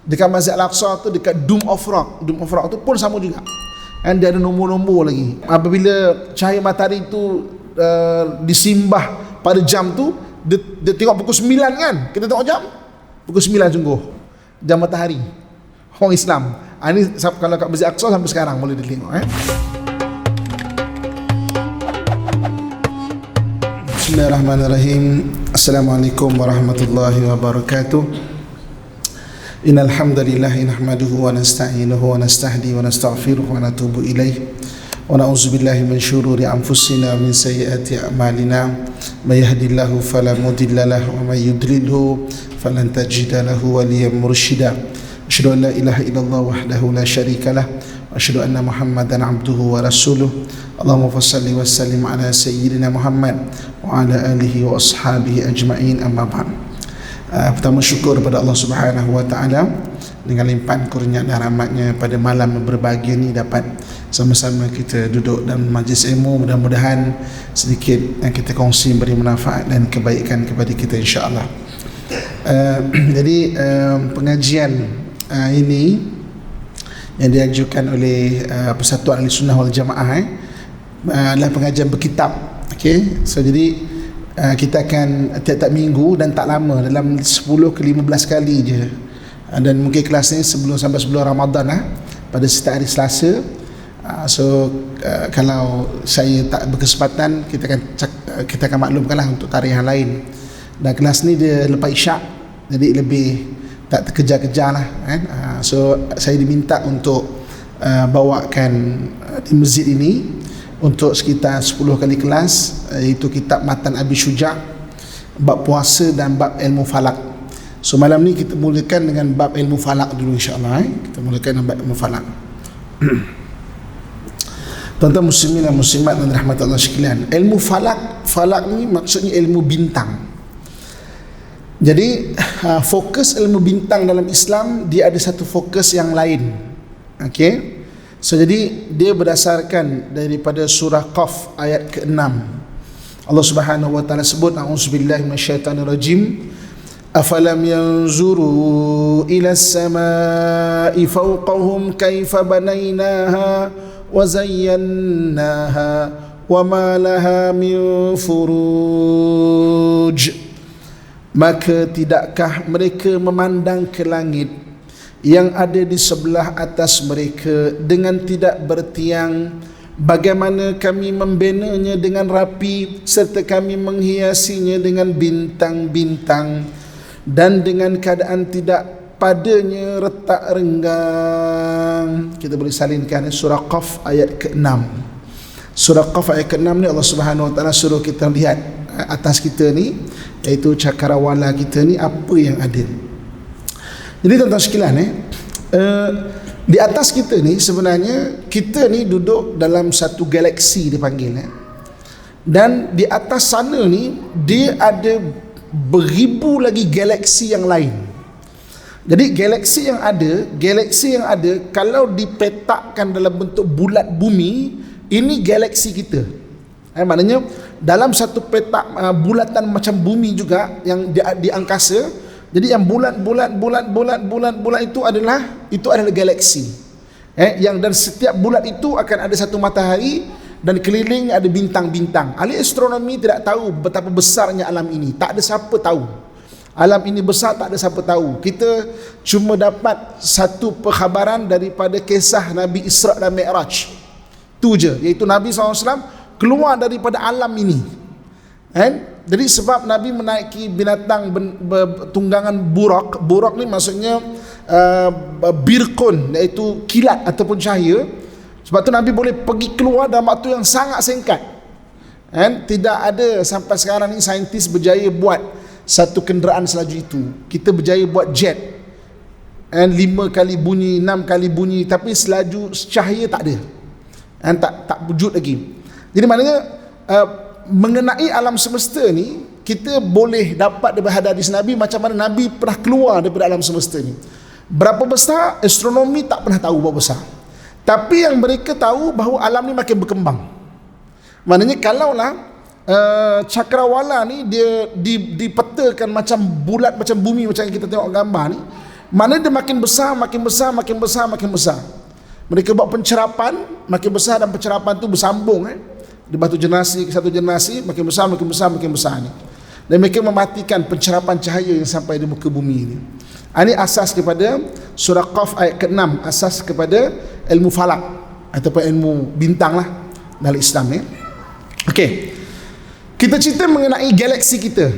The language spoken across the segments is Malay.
Dekat Masjid Al-Aqsa tu, dekat Dome of Rock. Dome of Rock tu pun sama juga. Dan dia ada nombor-nombor lagi. Apabila cahaya matahari tu disimbah pada jam tu, dia tengok pukul 9 kan. Kita tengok jam pukul 9 sungguh. Jam matahari. Orang Islam. Ini kalau kat Masjid Al-Aqsa sampai sekarang boleh ditengok. Bismillahirrahmanirrahim. Assalamualaikum warahmatullahi wabarakatuh. Innal hamdalillah nahmaduhu wa nasta'inuhu wa nastahdi wa nastaghfiruh wa natubu ilaih wa na'udzu billahi min syururi anfusina wa min sayyiati a'malina may yahdihillahu fala mudilla lahu wa may yudlilhu falan tajida lahu waliyyan mursyida. Asyhadu an la ilaha illallah wahdahu la syarika lah wa asyhadu anna Muhammadan abduhu wa rasuluh. Allahumma shalli wa sallim ala sayyidina Muhammad wa ala alihi wa ashabihi ajma'in, amma ba'd. Pertama syukur kepada Allah Subhanahu wa taala dengan limpahan kurnia dan rahmatnya pada malam berbahagia ni dapat sama-sama kita duduk dalam majlis ilmu. Mudah-mudahan sedikit yang kita kongsi beri manfaat dan kebaikan kepada kita, insya-Allah. Jadi pengajian ini yang diajukan oleh Persatuan Ahli Sunnah wal Jamaah adalah pengajian berkitab. Okey, so jadi kita akan tiap-tiap minggu dan tak lama, dalam 10 ke 15 kali je, dan mungkin kelas ni sampai sebelum Ramadan pada setiap hari Selasa. Kalau saya tak berkesempatan, kita akan maklumkanlah untuk tarikh yang lain. Dan kelas ni dia lepas Isyak, jadi lebih tak terkejar-kejar lah kan. Saya diminta untuk bawakan di masjid ini untuk sekitar 10 kali kelas, iaitu kitab Matan Abi Syuja', bab puasa dan bab ilmu falak. So malam ni kita mulakan dengan bab ilmu falak dulu, insya-Allah. Kita mulakan dengan bab ilmu falak. Tuan-tuan muslimin dan muslimat dan rahmat Allah sekalian, ilmu falak ni maksudnya ilmu bintang. Jadi fokus ilmu bintang dalam Islam, dia ada satu fokus yang lain. Okey, so jadi dia berdasarkan daripada surah Qaf ayat ke-6. Allah Subhanahu wa taala sebut, a'udzubillahi minasyaitonirrajim, afalam yanzuru ila as-samaa'i fawqahum kaifa banaynaha wa zayyannaha wa ma laha min furuj. Maka tidakkah mereka memandang ke langit yang ada di sebelah atas mereka dengan tidak bertiang, bagaimana kami membenanya dengan rapi, serta kami menghiasinya dengan bintang-bintang, dan dengan keadaan tidak padanya retak renggang. Kita boleh salinkan surah Qaf ayat ke-6. Surah Qaf ayat ke-6 ni Allah Subhanahu wa taala suruh kita lihat atas kita ni, iaitu cakrawala kita ni, apa yang ada. Jadi tuan-tuan sekalian, di atas kita ni sebenarnya kita ni duduk dalam satu galaksi dipanggil, dan di atas sana ni dia ada beribu lagi galaksi yang lain. Jadi galaksi yang ada kalau dipetakkan dalam bentuk bulat bumi, ini galaksi kita. Maknanya dalam satu petak bulatan macam bumi juga yang di angkasa. Jadi yang bulat itu adalah galaksi. Yang dan setiap bulat itu akan ada satu matahari dan keliling ada bintang-bintang. Ahli astronomi tidak tahu betapa besarnya alam ini. Tak ada siapa tahu. Alam ini besar, tak ada siapa tahu. Kita cuma dapat satu perkhabaran daripada kisah Nabi Isra' dan Mi'raj. Itu je, iaitu Nabi SAW keluar daripada alam ini. Jadi sebab Nabi menaiki binatang tunggangan burak. Burak ni maksudnya birkun, iaitu kilat ataupun cahaya. Sebab tu Nabi boleh pergi keluar dalam waktu yang sangat singkat. Tidak ada sampai sekarang ni saintis berjaya buat satu kenderaan selaju itu. Kita berjaya buat jet, 5 kali bunyi, 6 kali bunyi, tapi selaju cahaya tak ada. Tak wujud lagi. Jadi maknanya mengenai alam semesta ni, kita boleh dapat daripada hadis Nabi macam mana Nabi pernah keluar daripada alam semesta ni. Berapa besar, astronomi tak pernah tahu berapa besar. Tapi yang mereka tahu bahawa alam ni makin berkembang. Maknanya kalaulah cakrawala ni dia dipetakan macam bulat, macam bumi, macam yang kita tengok gambar ni, Mana dia makin besar, makin besar, makin besar, makin besar. Mereka buat pencerapan makin besar, dan pencerapan tu bersambung di batu generasi ke satu generasi, makin besar, makin besar, makin besar ni. Dan mereka mematikan pencerapan cahaya yang sampai di muka bumi ini. Ini asas kepada surah Qaf ayat ke-6, asas kepada ilmu falak ataupun ilmu bintang lah dalam Islam ni. Okey. Kita cerita mengenai galaksi kita.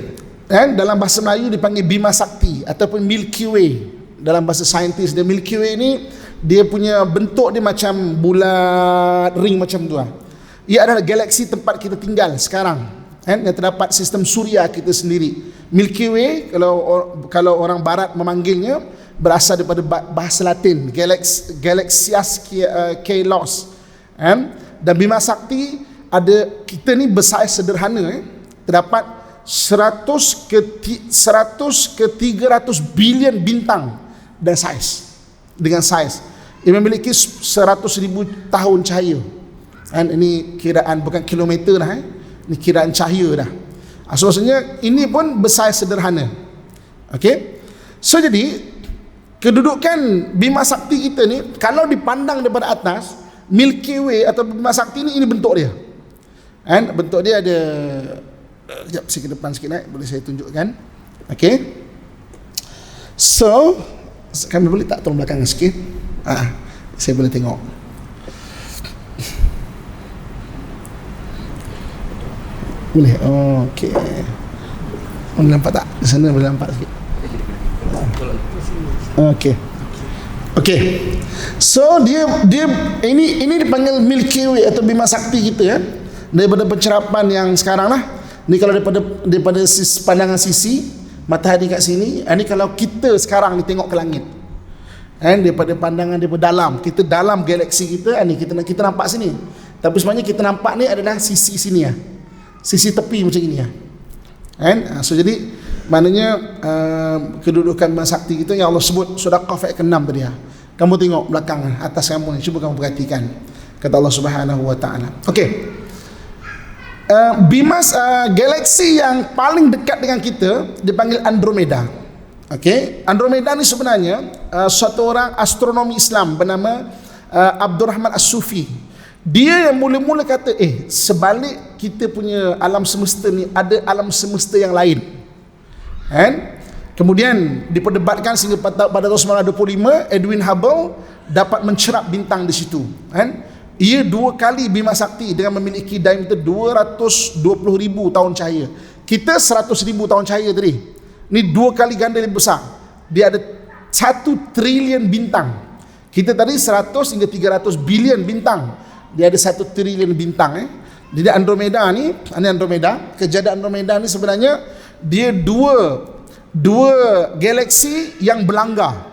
Dalam bahasa Melayu dipanggil Bima Sakti ataupun Milky Way. Dalam bahasa saintis dia, Milky Way ni dia punya bentuk dia macam bulat ring macam tu lah. Ia adalah galaksi tempat kita tinggal sekarang, yang terdapat sistem suria kita sendiri. Milky Way kalau orang barat memanggilnya berasal daripada bahasa Latin Galaxias Kalos. Dan Bima Sakti ada, kita ni bersaiz sederhana, terdapat 100 ke 300 bilion bintang dan saiz. Dengan saiz ia memiliki 100,000 tahun cahaya. Ini kiraan bukan kilometer dah, ini kiraan cahaya dah. So maksudnya ini pun bersaiz sederhana. Okey. So jadi kedudukan Bima Sakti kita ni kalau dipandang daripada atas, Milky Way atau Bima Sakti ni, ini bentuk dia. Bentuk dia ada, sekejap saya ke depan sikit boleh saya tunjukkan. Okey. So kami boleh tak tolong belakang sikit? Saya boleh tengok. Boleh? Okey. Boleh nampak tak? Di sana boleh nampak sikit. Okey. Okey. So dia ini dipanggil Milky Way atau Bima Sakti kita daripada pencerapan yang sekarang lah. Ni kalau daripada pandangan sisi matahari kat sini, ini kalau kita sekarang ni tengok ke langit. Daripada pandangan daripada dalam, kita dalam galaksi kita, ni kita nampak sini. Tapi sebenarnya kita nampak ni adalah sisi sini sisi tepi macam ini So jadi maknanya kedudukan Bima Sakti kita yang Allah sebut surah Qaf ayat ke-6 tadi. Kamu tengok belakang atas kamu ni, cuba kamu perhatikan, kata Allah Subhanahu wa taala. Okey. Galaksi yang paling dekat dengan kita dipanggil Andromeda. Okey, Andromeda ni sebenarnya suatu orang astronomi Islam bernama Abdurrahman As-Sufi. Dia yang mula-mula kata sebalik kita punya alam semesta ni ada alam semesta yang lain. Kemudian diperdebatkan sehingga pada tahun 1925 Edwin Hubble dapat mencerap bintang di situ. Ia 2 kali Bima Sakti dengan memiliki diameter 220,000 tahun cahaya. Kita 100,000 tahun cahaya tadi. Ni 2 kali ganda lebih besar. Dia ada 1 trilion bintang. Kita tadi 100 hingga 300 bilion bintang. Dia ada 1 trilion bintang. Jadi Andromeda ni, ini Andromeda. Kejadian Andromeda ni sebenarnya dia dua galaksi yang berlanggar,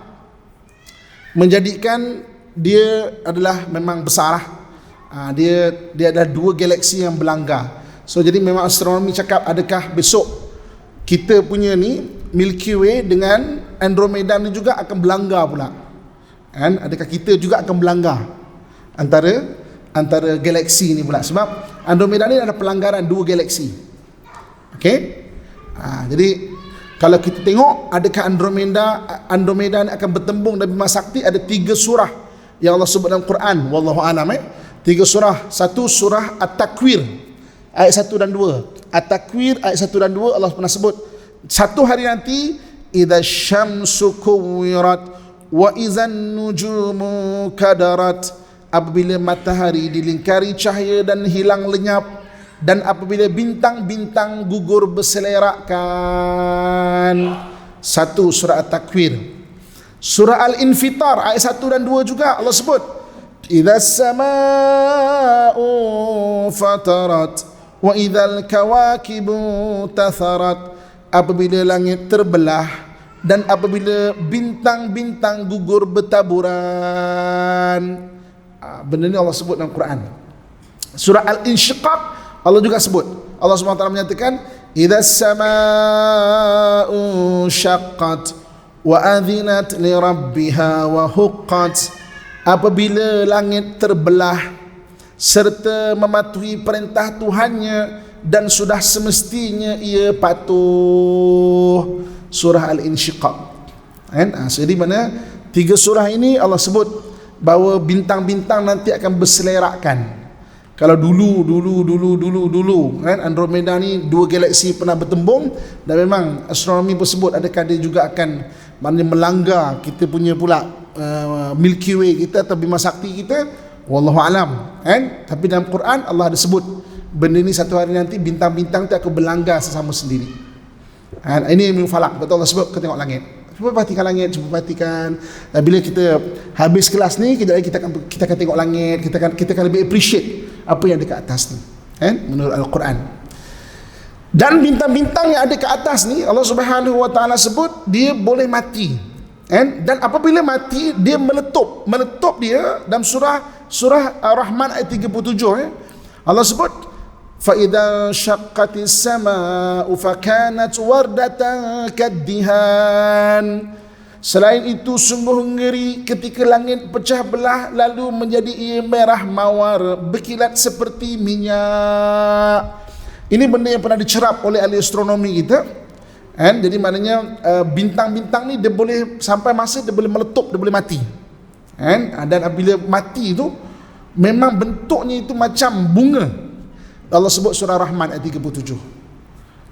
menjadikan dia adalah memang besar lah. Dia adalah 2 galaksi yang berlanggar. So jadi memang astronomi cakap, adakah besok kita punya ni Milky Way dengan Andromeda ni juga akan berlanggar pula? Adakah kita juga akan berlanggar antara galaksi ni pula? Sebab Andromeda ni ada pelanggaran 2 galaksi. Okey. Jadi kalau kita tengok, adakah Andromeda ni akan bertembung dan Bima Sakti? Ada 3 surah yang Allah sebut dalam Quran, wallahu alam. 3 surah. 1 surah At-Takwir ayat 1 dan 2. At-Takwir ayat 1 dan 2 Allah pernah sebut, satu hari nanti idza syamsu kuwirat wa idzan nujumu kadarat, apabila matahari dilingkari cahaya dan hilang lenyap, dan apabila bintang-bintang gugur berselerakkan. 1 surah At-Takwir. Surah Al-Infitar ayat 1 dan 2 juga Allah sebut, idza samaa'u fatarat wa idzal kawakibu tatharat, apabila langit terbelah dan apabila bintang-bintang gugur bertaburan. Benda ni Allah sebut dalam Quran. Surah Al-Insyiqaq Allah juga sebut. Allah SWT menyatakan idza samaa'u syaqqat wa adzinat li rabbiha wa huqqat, apabila langit terbelah serta mematuhi perintah Tuhannya dan sudah semestinya ia patuh. Surah Al-Insyiqaq. Kan? Jadi mana 3 surah ini Allah sebut bahawa bintang-bintang nanti akan berselerakkan. Kalau dulu kan, Andromeda ni 2 galaksi pernah bertembung, dan memang astronomi pun sebut adakah dia juga akan maknanya melanggar kita punya pula Milky Way kita atau Bima Sakti kita, wallahu alam kan. Tapi dalam Quran Allah ada sebut benda ni satu hari nanti bintang-bintang tu akan berlanggar sesama sendiri. Ini ilmu falak, betul Allah sebut, kita tengok langit. Cuba perhatikan langit, cuba perhatikan. Bila kita habis kelas ni, kejap lagi kita akan tengok langit, kita akan lebih appreciate apa yang ada ke atas ni, menurut Al-Quran. Dan bintang-bintang yang ada ke atas ni, Allah Subhanahu Wa Taala sebut dia boleh mati, dan apabila mati dia meletup dia dalam surah Ar-Rahman ayat 37. Allah sebut فَإِذَا شَقَّتِ السَّمَاءُ فَكَانَتْ وَرْدَةً كَالدِّهَانِ. Selain itu sungguh ngeri ketika langit pecah belah lalu menjadi ia merah mawar berkilat seperti minyak. Ini benda yang pernah dicerap oleh ahli astronomi kita. Jadi maknanya bintang-bintang ni dia boleh sampai masa dia boleh meletup, dia boleh mati. Dan apabila mati itu memang bentuknya itu macam bunga. Allah sebut surah Rahman ayat 37.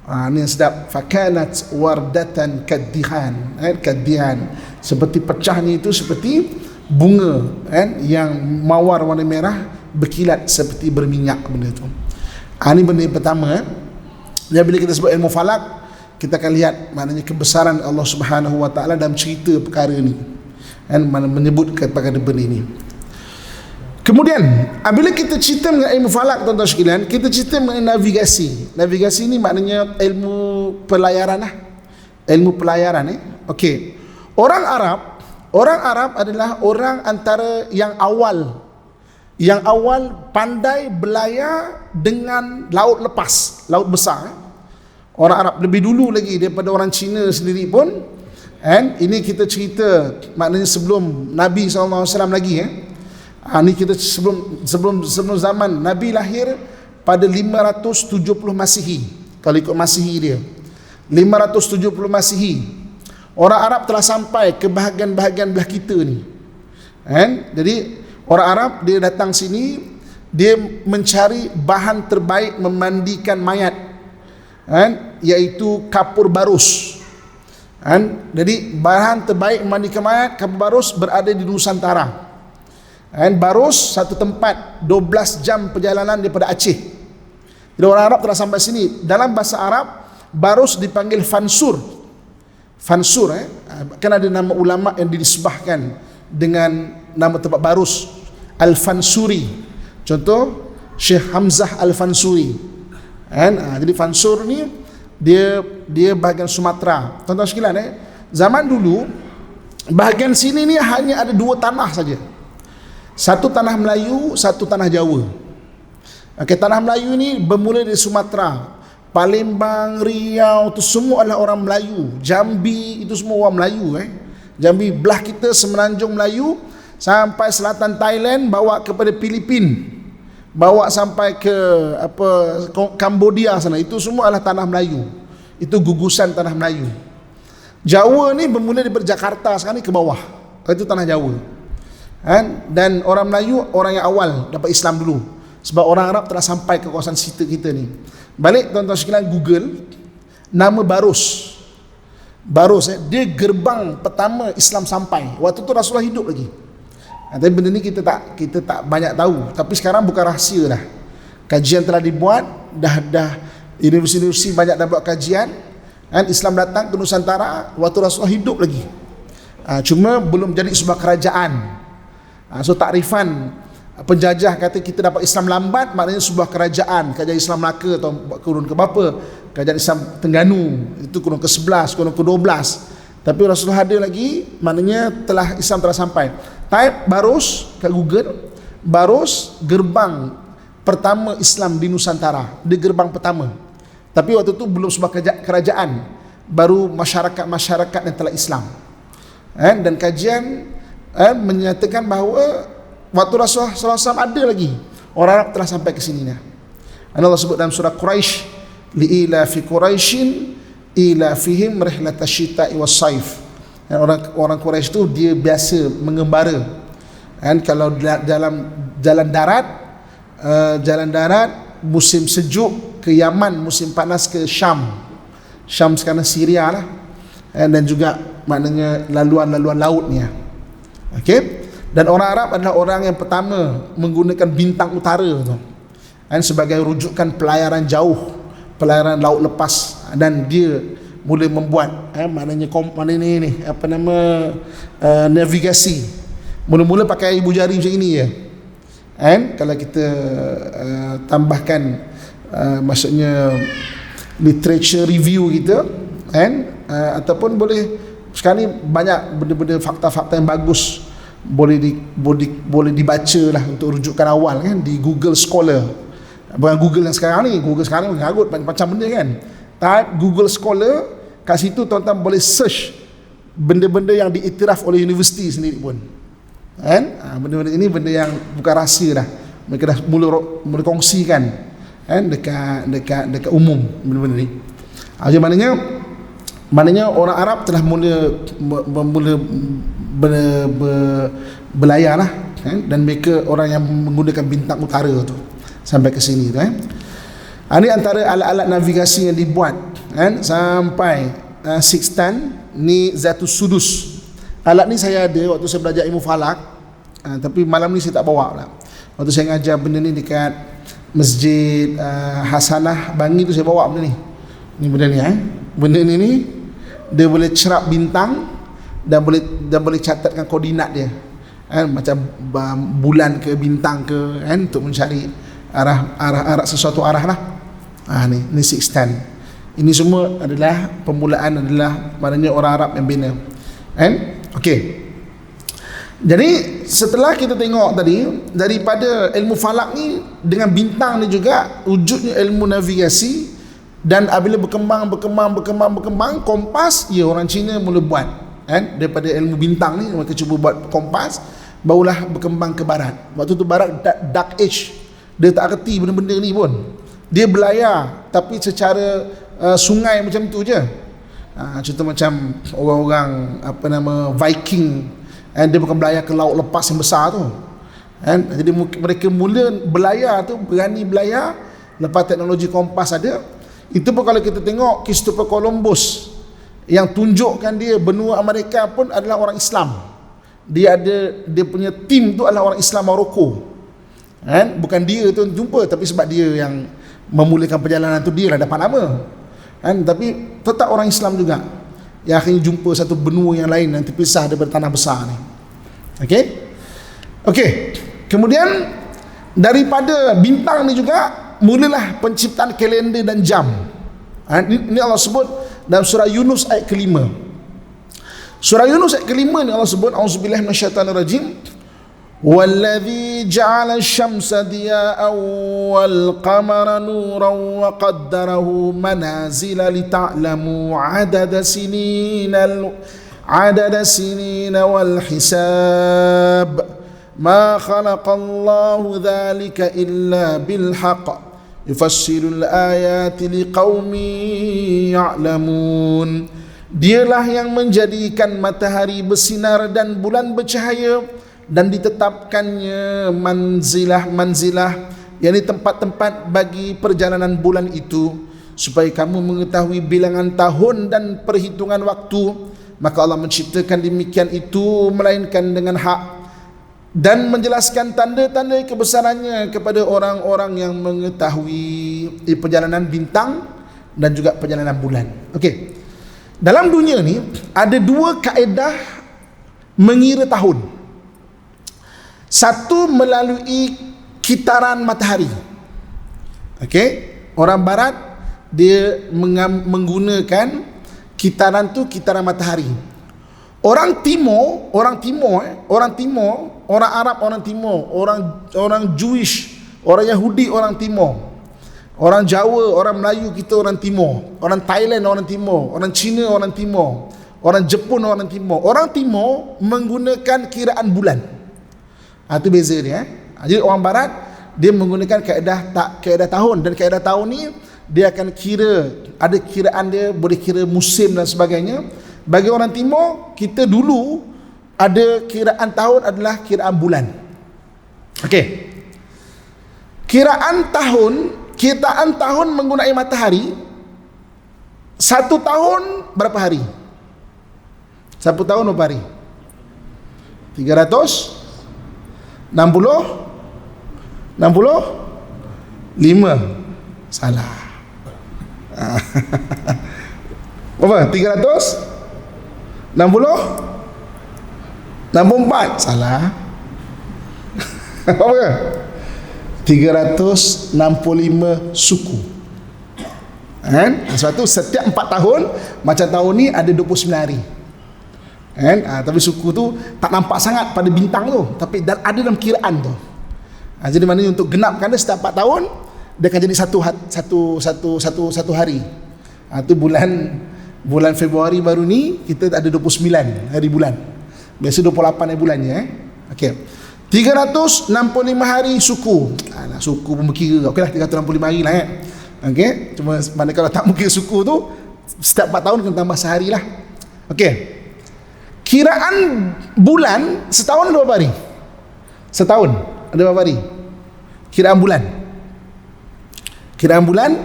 Ini yang sedap. Fakanat wardatan kaddihan. Kaddihan, seperti pecahnya itu seperti bunga yang mawar warna merah berkilat seperti berminyak benda itu. Ini benda yang pertama. Dan bila kita sebut ilmu falak, kita akan lihat maknanya kebesaran Allah Subhanahu Wa Taala dalam cerita perkara ini, menyebut kepada benda ini. Kemudian bila kita cerita mengenai ilmu falak, tuan-tuan sekalian, kita cerita mengenai navigasi. Navigasi ni maknanya ilmu pelayaran lah. Ilmu pelayaran Okey. Orang Arab adalah orang antara yang awal pandai berlayar dengan laut lepas, laut besar. Orang Arab lebih dulu lagi daripada orang Cina sendiri pun. Ini kita cerita maknanya sebelum Nabi SAW lagi. Ini kita sebelum zaman Nabi lahir pada 570 Masihi. Kalau ikut Masihi dia 570 Masihi, orang Arab telah sampai ke bahagian-bahagian belah kita ni. Jadi orang Arab dia datang sini, dia mencari bahan terbaik memandikan mayat, iaitu kapur barus. Jadi bahan terbaik memandikan mayat, kapur barus, berada di Nusantara. Barus satu tempat 12 jam perjalanan daripada Aceh. Jadi orang Arab telah sampai sini. Dalam bahasa Arab, barus dipanggil fansur. Fansur kan ada nama ulama yang dinisbahkan dengan nama tempat barus, Al-Fansuri. Contoh Syekh Hamzah Al-Fansuri. Jadi fansur ni dia bahagian Sumatera. Tuan-tuan sekalian, zaman dulu bahagian sini ni hanya ada 2 tanah saja. Satu tanah Melayu, satu tanah Jawa. Tanah Melayu ni bermula dari Sumatera, Palembang, Riau, itu semua adalah orang Melayu. Jambi itu semua orang Melayu. Jambi belah kita, semenanjung Melayu, sampai selatan Thailand, bawa kepada Filipin, bawa sampai ke Cambodia sana, itu semua adalah tanah Melayu. Itu gugusan tanah Melayu. Jawa ni bermula dari Jakarta sekarang ni ke bawah, itu tanah Jawa. Dan orang Melayu orang yang awal dapat Islam dulu, sebab orang Arab telah sampai ke kawasan situ kita ni. Balik tuan-tuan sekalian, Google nama Barus, dia gerbang pertama Islam sampai. Waktu tu Rasulullah hidup lagi. Tapi benda ni kita tak banyak tahu. Tapi sekarang bukan rahsia dah. Kajian telah dibuat, dah universiti-universiti banyak dah buat kajian. Islam datang ke Nusantara waktu Rasulullah hidup lagi. Cuma belum jadi sebuah kerajaan. So takrifan penjajah kata kita dapat Islam lambat, maknanya sebuah kerajaan Islam Melaka atau kurun ke berapa, kerajaan Islam Terengganu itu kurun ke-11, kurun ke-12. Tapi Rasulullah ada lagi, maknanya Islam telah sampai. Type Barus kat Google, Barus gerbang pertama Islam di Nusantara, dia gerbang pertama. Tapi waktu itu belum sebuah kerajaan, baru masyarakat yang telah Islam. Dan kajian menyatakan bahawa waktu Rasulullah SAW ada lagi orang Arab telah sampai ke sini. Allah sebut dalam surah Quraisy, li'ila fi Quraisyin ila fihim rihlatasyita'i was-saif. Dan orang Quraisy tu dia biasa mengembara. Kan kalau dalam jalan darat musim sejuk ke Yaman, musim panas ke Syam sekarang Syria lah. Dan juga maknanya laluan-laluan lautnya. Okey. Dan orang Arab adalah orang yang pertama menggunakan bintang utara tu sebagai rujukan pelayaran jauh, pelayaran laut lepas, dan dia mula membuat navigasi. Mula-mula pakai ibu jari macam ini je. Kalau kita tambahkan maksudnya literature review kita, ataupun boleh sekarang ni banyak benda-benda fakta-fakta yang bagus boleh dibaca lah untuk rujukan awal kan di Google Scholar. Bukan Google yang sekarang ni, Google sekarang ni mengagut macam benda kan. Type Google Scholar, kat situ tuan-tuan boleh search benda-benda yang diiktiraf oleh universiti sendiri pun. Benda-benda ini benda yang bukan rahsia dah. Mereka dah mula kongsikan dekat umum benda-benda ni. Jadi maknanya orang Arab telah mula berlayar lah, dan mereka orang yang menggunakan bintang utara tu sampai ke sini tu. Ini antara alat-alat navigasi yang dibuat sampai Sixtan ni Zatus Sudus. Alat ni saya ada waktu saya belajar ilmu falak, tapi malam ni saya tak bawa lah. Waktu saya ngajar benda ni dekat Masjid Hasanah Bangi tu, saya bawa benda ni. Ni benda ni benda ni dia boleh cerap bintang dan boleh catatkan koordinat dia, macam bulan ke bintang ke, untuk mencari arah sesuatu arah lah. Ni Sixtan. Ini semua adalah permulaan, adalah maknanya orang Arab yang bina. Okey. Jadi setelah kita tengok tadi, daripada ilmu falak ni dengan bintang ni juga wujudnya ilmu navigasi. Dan apabila berkembang kompas, orang Cina mula buat daripada ilmu bintang ni mereka cuba buat kompas, barulah berkembang ke barat. Waktu tu barat dark age, dia tak kerti benda-benda ni pun. Dia berlayar tapi secara sungai macam tu je. Contoh macam orang-orang Viking, dia bukan berlayar ke laut lepas yang besar tu. Jadi mereka mula berlayar tu, berani berlayar lepas teknologi kompas ada. Itu pun kalau kita tengok Christopher Columbus yang tunjukkan dia benua Amerika pun adalah orang Islam. Dia punya tim tu adalah orang Islam Morocco. Bukan dia tu jumpa, tapi sebab dia yang memulakan perjalanan tu, dia lah dapat nama. Tapi tetap orang Islam juga yang akhirnya jumpa satu benua yang lain yang terpisah daripada tanah besar ni. Okey. Kemudian daripada bintang ni juga mulalah penciptaan kalender dan jam. Ini Allah sebut dalam surah Yunus ayat ke-5. Surah Yunus ayat ke-5 ni Allah sebut, auzubillahi minasyaitanirrajim, walladzi ja'ala asy-syamsa diya'an wal qamara nuran wa qaddarahu manazila lita'lamu 'adada sinina wal hisab ma khalaqallahu dzalika illa bil haqq yufassilul ayati liqaumin ya'lamun. Dialah yang menjadikan matahari bersinar dan bulan bercahaya, dan ditetapkannya manzilah, yakni tempat-tempat bagi perjalanan bulan itu, supaya kamu mengetahui bilangan tahun dan perhitungan waktu. Maka Allah menciptakan demikian itu melainkan dengan hak, dan menjelaskan tanda-tanda kebesarannya kepada orang-orang yang mengetahui perjalanan bintang dan juga perjalanan bulan. Okey. Dalam dunia ni ada dua kaedah mengira tahun. Satu melalui kitaran matahari. Okey, orang barat dia menggunakan kitaran tu kitaran matahari. Orang Arab, orang Timur, orang Jewish, orang Yahudi, orang Timur, orang Jawa, orang Melayu kita orang Timur, orang Thailand orang Timur, orang Cina orang Timur, orang Jepun orang Timur. Orang Timur menggunakan kiraan bulan. Itu beza dia. Jadi orang Barat dia menggunakan kaedah tahun, dan kaedah tahun ni dia akan kira, ada kiraan dia, boleh kira musim dan sebagainya. Bagi orang timur, kita dulu ada kiraan tahun adalah kiraan bulan. Okey. Kiraan tahun menggunakan matahari. Satu tahun berapa hari? Satu tahun berapa hari? 365. Salah. Berapa? 364. Salah. Apa? 365 suku. Kan? Sebab tu setiap 4 tahun, macam tahun ni ada 29 hari. Kan? Tapi suku tu tak nampak sangat pada bintang tu, tapi ada dalam kiraan tu. Jadi maknanya untuk genapkan dia setiap 4 tahun, dia akan jadi satu hari. Itu bulan Februari baru ni kita ada 29 hari bulan. Biasa 28 hari bulannya. Okey. 365 hari suku. Suku pun berkira. Okeylah 365 hari lah. Okey. Cuma mana kalau tak mungkin suku tu setiap 4 tahun kena tambah sehari lah. Okey. Kiraan bulan setahun ada berapa hari? Setahun ada berapa hari? Kiraan bulan. Kiraan bulan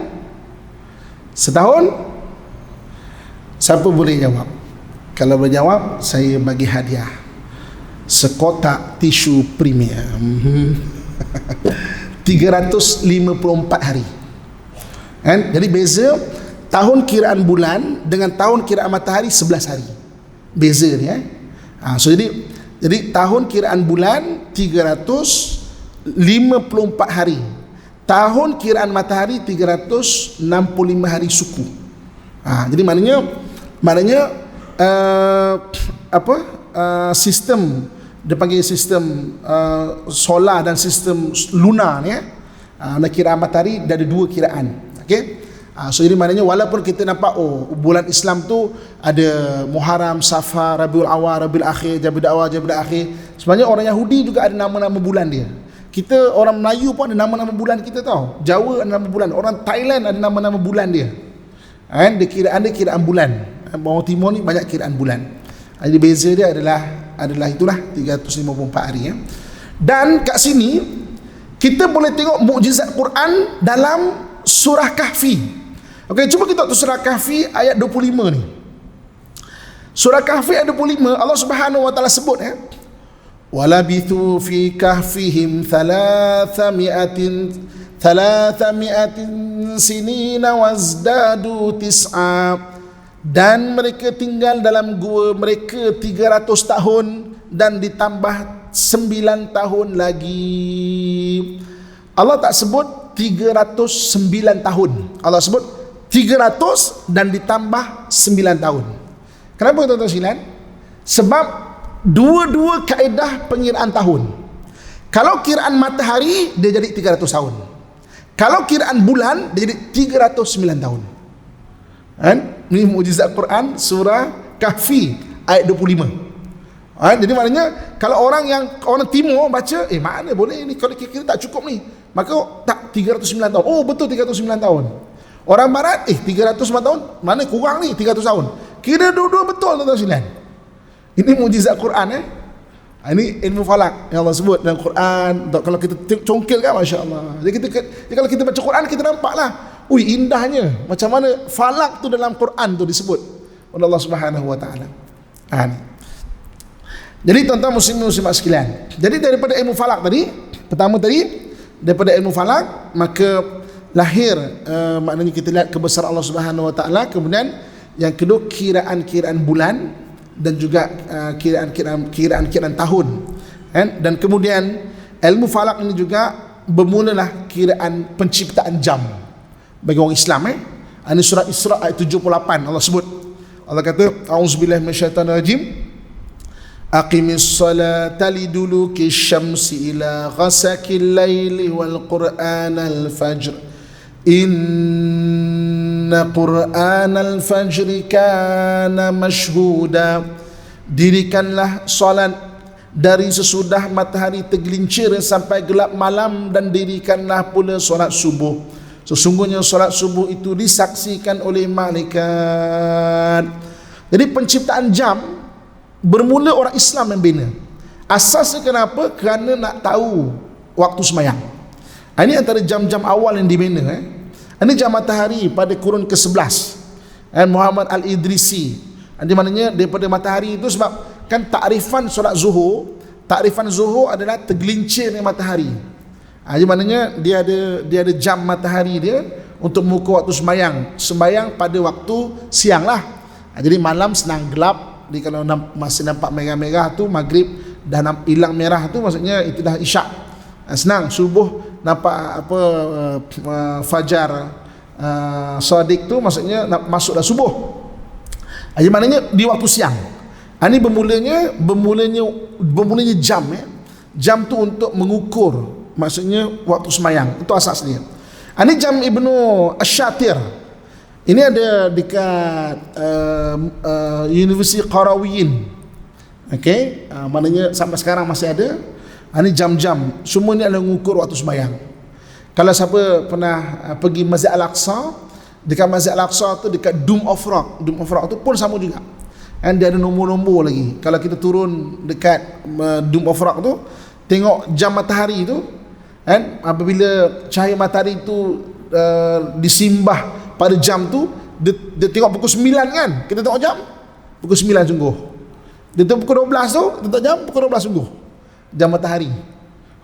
setahun. Siapa boleh jawab? Kalau boleh jawab, saya bagi hadiah sekotak tisu premium. 354 hari. Kan? Jadi beza tahun kiraan bulan dengan tahun kiraan matahari 11 hari. Beza ni so jadi tahun kiraan bulan 354 hari. Tahun kiraan matahari 365 hari suku. Jadi maknanya sistem dia panggil sistem solar dan sistem lunar ni kiraan matahari dah ada dua kiraan. Okey. So jadi maknanya walaupun kita nampak bulan Islam tu ada Muharram, Safar, Rabiul Awal, Rabiul Akhir, Jabid Awal, Jabid Akhir. Sebenarnya orang Yahudi juga ada nama-nama bulan dia. Kita orang Melayu pun ada nama-nama bulan kita tahu. Jawa ada nama bulan, orang Thailand ada nama-nama bulan dia. Dia kiraan bulan. Orang Timur ni banyak kiraan bulan. Jadi beza dia adalah itulah 354 hari. Dan kat sini kita boleh tengok mukjizat Quran dalam surah Kahfi. Okey, cuba kita tengok surah Kahfi ayat 25 ni. Surah Kahfi ayat 25, Allah Subhanahu wa taala sebut walabithu fi kahfihim 300 sinina wazdadu tis'a, dan mereka tinggal dalam gua mereka 300 tahun dan ditambah 9 tahun lagi. Allah tak sebut 309 tahun. Allah sebut 300 dan ditambah 9 tahun. Kenapa tuan-tuan sekalian? Sebab dua-dua kaedah pengiraan tahun. Kalau kiraan matahari dia jadi 300 tahun. Kalau kiraan bulan dia jadi 309 tahun. Kan? Ini mukjizat Quran surah Kahfi ayat 25. Jadi maknanya kalau orang timur baca, mana boleh ni, kalau kira tak cukup ni. Maka tak 309 tahun. Oh betul 309 tahun. Orang barat 309 tahun, mana kurang ni 300 tahun. Kira dua-dua betul tuan-tuan sekalian. Ini mukjizat Quran Ini ilmu falak yang Allah sebut dalam Quran. Kalau kita congkil kan, masya-Allah. Jadi kalau kita baca Quran kita nampaklah, indahnya macam mana falak tu dalam Quran tu disebut oleh Allah Subhanahu wa taala. Jadi tuan-tuan muslimin-muslimat sekalian, jadi daripada ilmu falak tadi, pertama tadi daripada ilmu falak, maka lahir maknanya kita lihat kebesaran Allah Subhanahu wa taala. Kemudian yang kedua kiraan-kiraan bulan dan juga kiraan-kiraan tahun. Dan kemudian ilmu falak ini juga bermulalah kiraan penciptaan jam bagi orang Islam. Ini surah Isra ayat 78 Allah sebut. Allah kata, a'udzubillahi minasyaitanir rajim. Aqimis salata liduluki syamsi ila ghasakil laili wal qur'anal fajr. Inna qur'anal fajri kana mashhuda. Dirikanlah salat dari sesudah matahari tergelincir sampai gelap malam, dan dirikanlah pula solat subuh. Sesungguhnya solat subuh itu disaksikan oleh malaikat. Jadi penciptaan jam bermula orang Islam yang bina. Asasnya kenapa? Kerana nak tahu waktu sembahyang. Ini antara jam-jam awal yang dibina. Ini jam matahari pada kurun ke-11. Muhammad Al-Idrisi. Di mananya daripada matahari itu, sebab kan takrifan solat zuhur, takrifan zuhur adalah tergelincirnya matahari. Di mananya dia ada jam matahari dia untuk mengukur waktu sembahyang pada waktu siang lah. Jadi malam senang gelap. Jadi kalau masih nampak merah-merah tu maghrib, dah hilang merah tu maksudnya itu dah isyak. Senang. Subuh nampak fajar Sadiq tu maksudnya nak masuk dah subuh. Jadi maknanya di waktu siang. Ini bermulanya jam. Jam tu untuk mengukur, maksudnya waktu sembahyang. Itu asas dia. Ini jam Ibnu Asy-Syatir. Ini ada dekat Universiti Qarawiyyin. Okey, maknanya sampai sekarang masih ada. Ini jam-jam. Semua ni adalah mengukur waktu sembahyang. Kalau siapa pernah pergi Masjid Al-Aqsa, dekat Masjid Al-Aqsa tu dekat Dome of Rock. Dome of Rock tu pun sama juga. Dan dia ada nombor-nombor lagi. Kalau kita turun dekat Dome of Rock tu, tengok jam matahari tu, kan, apabila cahaya matahari tu disimbah pada jam tu, dia tengok pukul 9 kan. Kita tengok jam pukul 9 sungguh. Dia tengok pukul 12 tu, kita tengok jam pukul 12 sungguh. Jam matahari.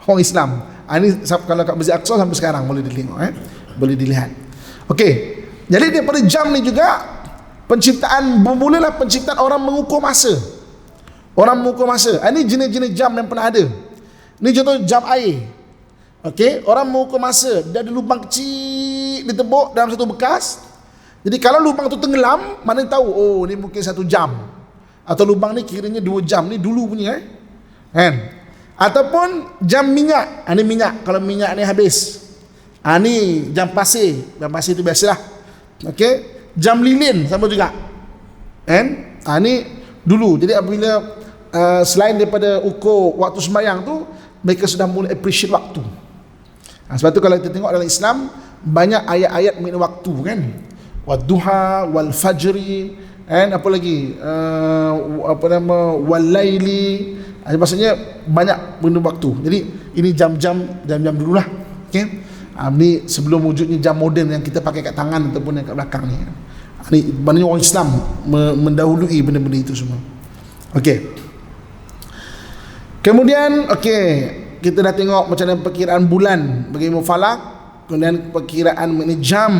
Orang Islam. Ini kalau kat Masjid Aqsa sampai sekarang boleh ditengok, boleh dilihat. Okey. Jadi daripada jam ni juga bermulalah penciptaan orang mengukur masa. Orang mengukur masa. Ini jenis-jenis jam yang pernah ada. Ini contoh jam air. Okey, orang mengukur masa, dia ada lubang kecil ditebuk dalam satu bekas. Jadi kalau lubang tu tenggelam, mana tahu oh ni mungkin 1 jam. Atau lubang ni kiranya 2 jam. Ni dulu punya kan. Ataupun jam minyak. Ini minyak, kalau minyak ni habis. Ni jam pasir. Jam pasir tu biasalah. Okey, jam lilin sama juga. Kan? Ni dulu. Jadi apabila selain daripada ukur waktu sembahyang tu, mereka sudah mula appreciate waktu. Sebab tu kalau kita tengok dalam Islam, banyak ayat-ayat mengenai waktu kan. Wadduha wal fajri, kan, apa lagi? Wal laili. Maksudnya banyak mengenai waktu. Jadi ini jam-jam dululah. Okey. Ni sebelum wujudnya jam moden yang kita pakai kat tangan ataupun yang kat belakang ni. Ni maknanya orang Islam mendahului benda-benda itu semua. Okey. Kemudian kita dah tengok macam mana perkiraan bulan bagi ilmu falak, kemudian perkiraan mengenai jam,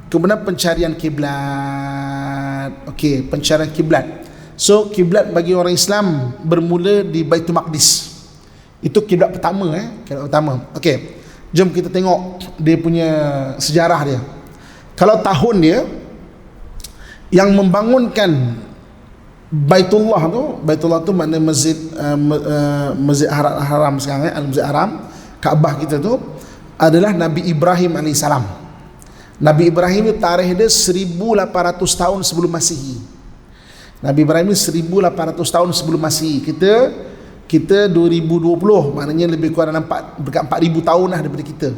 kemudian pencarian kiblat. Okey, pencarian kiblat. So kiblat bagi orang Islam bermula di Baitul Maqdis. Itu kiblat pertama kiblat pertama. Okey. Jom kita tengok dia punya sejarah dia. Kalau tahun dia yang membangunkan Baitullah tu makna masjid Masjid Haram sekarang Al-Masjid Haram, Kaabah kita tu adalah Nabi Ibrahim AS. Nabi Ibrahim itu tarikh dia 1800 tahun sebelum Masihi. Nabi Ibrahim ni 1800 tahun sebelum Masihi. Kita 2020, maknanya lebih kurang dalam 4,000 tahun lah daripada kita.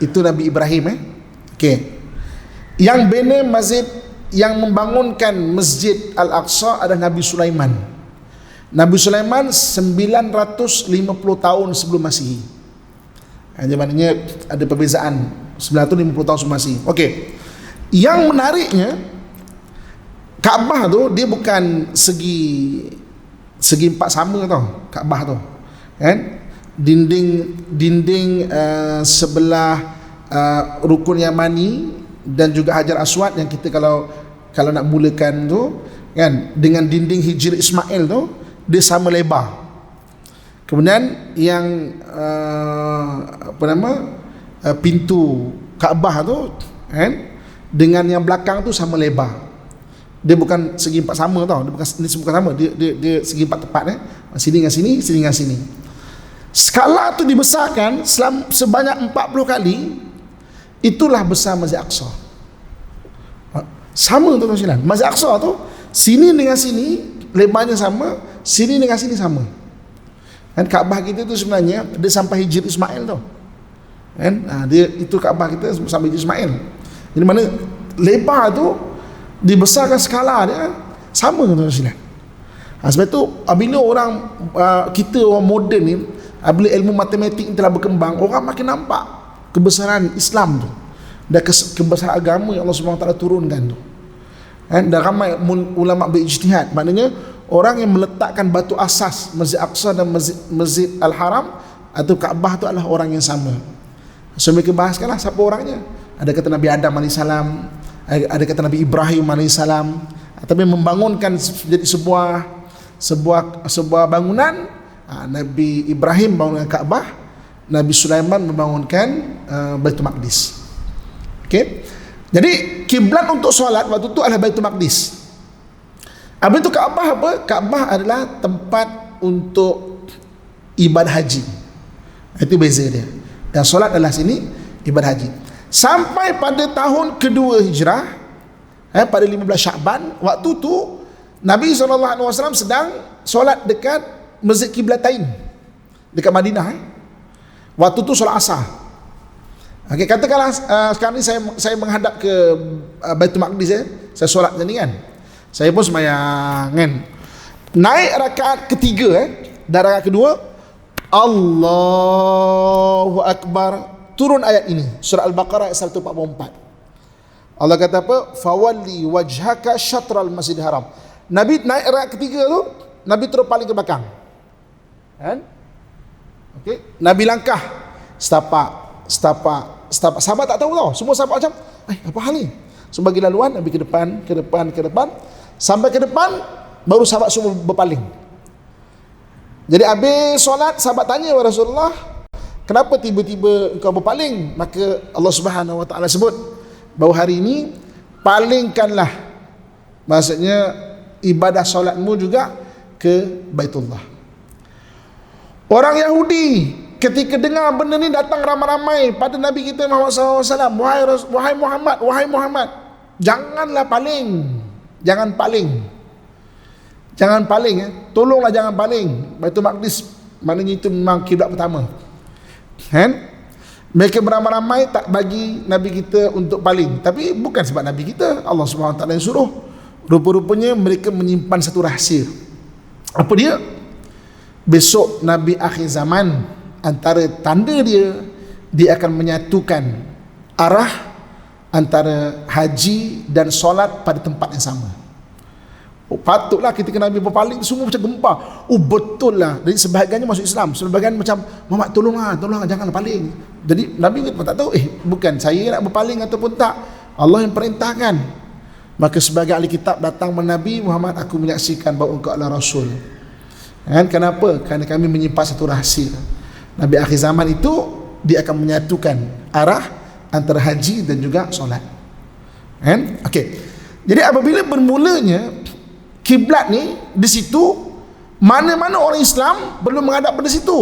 Itu Nabi Ibrahim Okey. Yang bina masjid, yang membangunkan Masjid Al-Aqsa adalah Nabi Sulaiman. Nabi Sulaiman 950 tahun sebelum Masihi. Jadi maknanya ada perbezaan 950 tahun sebelum Masihi. Okey. Yang menariknya, Kaabah tu dia bukan segi empat sama tau. Kaabah tu kan, dinding sebelah rukun Yamani dan juga Hajar Aswad yang kita kalau nak mulakan tu kan, dengan dinding Hijr Ismail tu dia sama lebar. Kemudian yang pintu Kaabah tu kan, dengan yang belakang tu sama lebar. Dia bukan segi empat sama tau. Dia bukan sama. Dia segi empat tepat sini dengan sini, sini dengan sini. Skala tu dibesarkan sebanyak 40 kali. Itulah besar Masjid Aqsa. Sama tuan-tuan. Masjid Aqsa tu sini dengan sini lebarnya sama, sini dengan sini sama. Dan Kaabah kita tu sebenarnya dia sampai Hijr Ismail tau. Kan? Dia itu Kaabah kita sampai Hijr Ismail. Jadi mana lebar tu dibesarkan skala dia Sama tuan-tuan sekalian. Sebab itu bila orang kita orang moden ni, bila ilmu matematik ni telah berkembang, orang makin nampak kebesaran Islam tu dan kebesaran agama yang Allah SWT turunkan tu. Dan ramai ulama berijtihad, maknanya orang yang meletakkan batu asas Masjid Aqsa dan Masjid Al-Haram atau Kaabah tu adalah orang yang sama. So mereka bahaskanlah siapa orangnya. Ada kata Nabi Adam AS, ada kata Nabi Ibrahim AS, tapi membangunkan jadi sebuah bangunan. Nabi Ibrahim bangunkan Kaabah, Nabi Sulaiman membangunkan Baitul Maqdis. Okey. Jadi kiblat untuk solat waktu itu adalah Baitul Maqdis. Apa itu Kaabah apa? Kaabah adalah tempat untuk ibadah haji. Itu beza dia. Dan solat adalah sini ibadah haji. Sampai pada tahun kedua Hijrah, pada 15 Syakban, waktu tu Nabi SAW sedang solat dekat Masjid Qiblatain dekat Madinah. Waktu tu solat asar. Okay, katakanlah sekarang ni saya menghadap ke Baitul Maqdis, saya solat macam ni kan. Saya pun sembahyang kan. Naik rakaat ketiga dan rakaat kedua, Allahu Akbar, turun ayat ini, surah Al-Baqarah ayat 144. Allah kata apa? Fawalli wajhaka syatral masjidil haram. Nabi naik rakaat ketiga tu, Nabi terus paling ke belakang. Kan? Okey, Nabi langkah setapak. Sahabat tak tahu tau. Semua sahabat macam, apa hal ni? Sebagai laluan, Nabi ke depan. Sampai ke depan, baru sahabat semua berpaling. Jadi habis solat, sahabat tanya kepada Rasulullah, kenapa tiba-tiba engkau berpaling? Maka Allah Subhanahu Wa Taala sebut bahawa hari ini palingkanlah, maksudnya ibadah solatmu juga ke Baitullah. Orang Yahudi ketika dengar benda ni datang ramai-ramai pada Nabi kita Muhammad SAW. Wahai Muhammad, janganlah paling. Jangan paling tolonglah jangan paling. Baitul Maqdis maknanya itu memang kiblat pertama. Kan? Mereka beramai-ramai tak bagi Nabi kita untuk paling. Tapi bukan sebab Nabi kita, Allah SWT yang suruh. Rupa-rupanya mereka menyimpan satu rahsia. Apa dia? Besok Nabi akhir zaman, antara tanda dia akan menyatukan arah antara haji dan solat pada tempat yang sama. Patutlah ketika Nabi berpaling semua macam gempa. Betul lah. Jadi sebahagiannya masuk Islam, sebahagian macam Muhammad tolonglah janganlah paling. Jadi Nabi pun tak tahu bukan saya nak berpaling ataupun tak, Allah yang perintahkan. Maka sebagai ahli kitab datang menabi Muhammad, aku menyaksikan bahawa engkau adalah Rasul. Kan? Kenapa? Kerana kami menyimpan satu rahsia. Nabi akhir zaman itu dia akan menyatukan arah antara haji dan juga solat. Kan? Okey. Jadi apabila bermulanya kiblat ni di situ, mana-mana orang Islam perlu menghadap pada situ.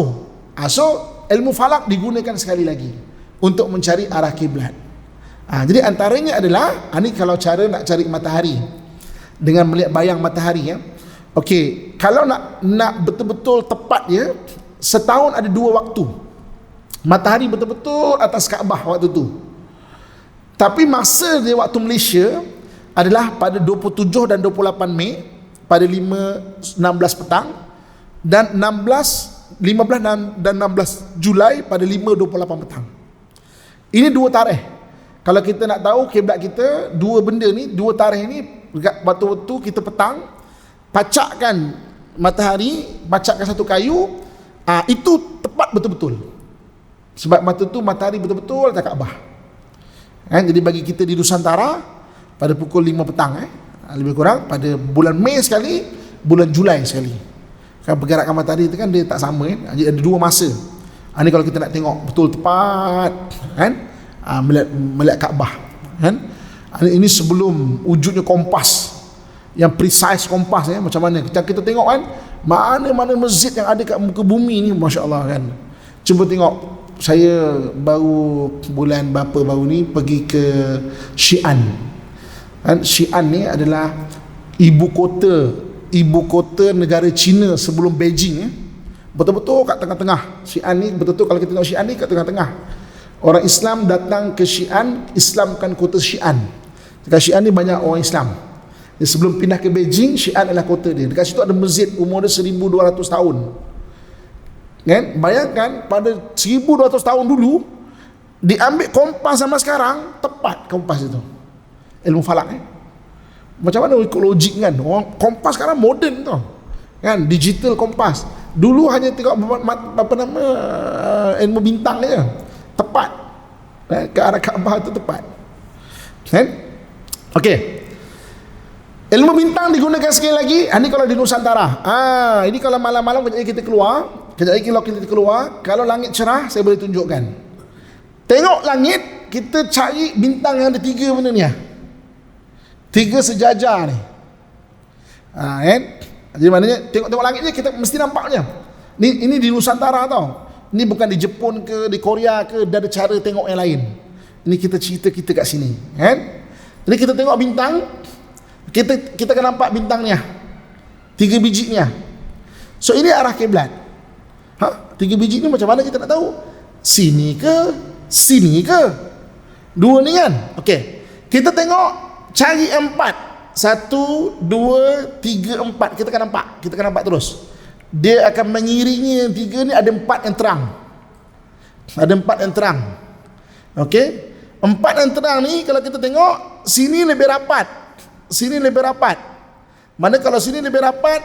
So ilmu falak digunakan sekali lagi untuk mencari arah kiblat. Jadi antaranya adalah ni kalau cara nak cari matahari dengan melihat bayang matahari Okey, kalau nak betul-betul tepat setahun ada 2 waktu. Matahari betul-betul atas Kaabah waktu tu. Tapi masa dia waktu Malaysia adalah pada 27 dan 28 Mei pada 16 petang dan 15 dan 16 Julai pada 5.28 petang. Ini 2 tarikh. Kalau kita nak tahu kiblat kita, 2 benda ni, 2 tarikh ni, waktu-waktu kita petang, pacakkan matahari, pacakkan satu kayu, itu tepat betul-betul. Sebab mata tu matahari betul-betul atas Kaabah. Jadi bagi kita di Nusantara pada pukul 5 petang lebih kurang pada bulan Mei sekali, bulan Julai sekali. Kan pergerakan matahari itu kan dia tak sama Jadi ada 2 masa. Ni kalau kita nak tengok betul tepat melihat Kaabah kan. Ini sebelum wujudnya kompas yang precise kompas macam mana kita tengok kan, mana-mana masjid yang ada kat muka bumi ni, masya-Allah kan. Cuba tengok, saya baru bulan berapa baru ni pergi ke Xi'an. Kan Xi'an ni adalah ibu kota negara China sebelum Beijing betul-betul kat tengah-tengah. Xi'an ni betul-betul, kalau kita tengok Xi'an ni kat tengah-tengah. Orang Islam datang ke Xi'an, Islamkan kota Xi'an. Dekat Xi'an ni banyak orang Islam. Sebelum pindah ke Beijing, Xi'an adalah kota dia. Dekat situ ada masjid umur dia 1200 tahun. Kan? Bayangkan pada 1200 tahun dulu diambil kompas sama sekarang, tepat kompas itu. Ilmu falak Macam mana ikut logik kan? Orang kompas sekarang moden tau. Kan? Digital kompas. Dulu hanya tengok apa nama ilmu bintang je. Tepat. Ke arah Kaabah tu tepat. Kan? Okey. Ilmu bintang digunakan sekali lagi. Ini kalau di Nusantara. Ini kalau malam-malam kejap lagi kita keluar. Kejap lagi kalau kita keluar, kalau langit cerah, saya boleh tunjukkan. Tengok langit, kita cari bintang yang ada 3 benda ni. 3 sejajar ni. Kan? Jadi maknanya tengok-tengok langit ni kita mesti nampaknya. Ini di Nusantara tau. Ini bukan di Jepun ke, di Korea ke, ada cara tengok yang lain. Ini kita cerita kita kat sini. Kan? Jadi kita tengok bintang, kita akan nampak bintangnya 3 bijinya. So ini arah kiblat. 3 biji ni macam mana kita nak tahu? Sini ke? Sini ke? 2 ni kan? Okey. Kita tengok, cari 4. 1, 2, 3, 4. Kita akan nampak terus. Dia akan mengiringi yang 3 ni, ada 4 yang terang. Ada 4 yang terang. Okey? 4 yang terang ni kalau kita tengok, sini lebih rapat. Sini lebih rapat. Mana kalau sini lebih rapat,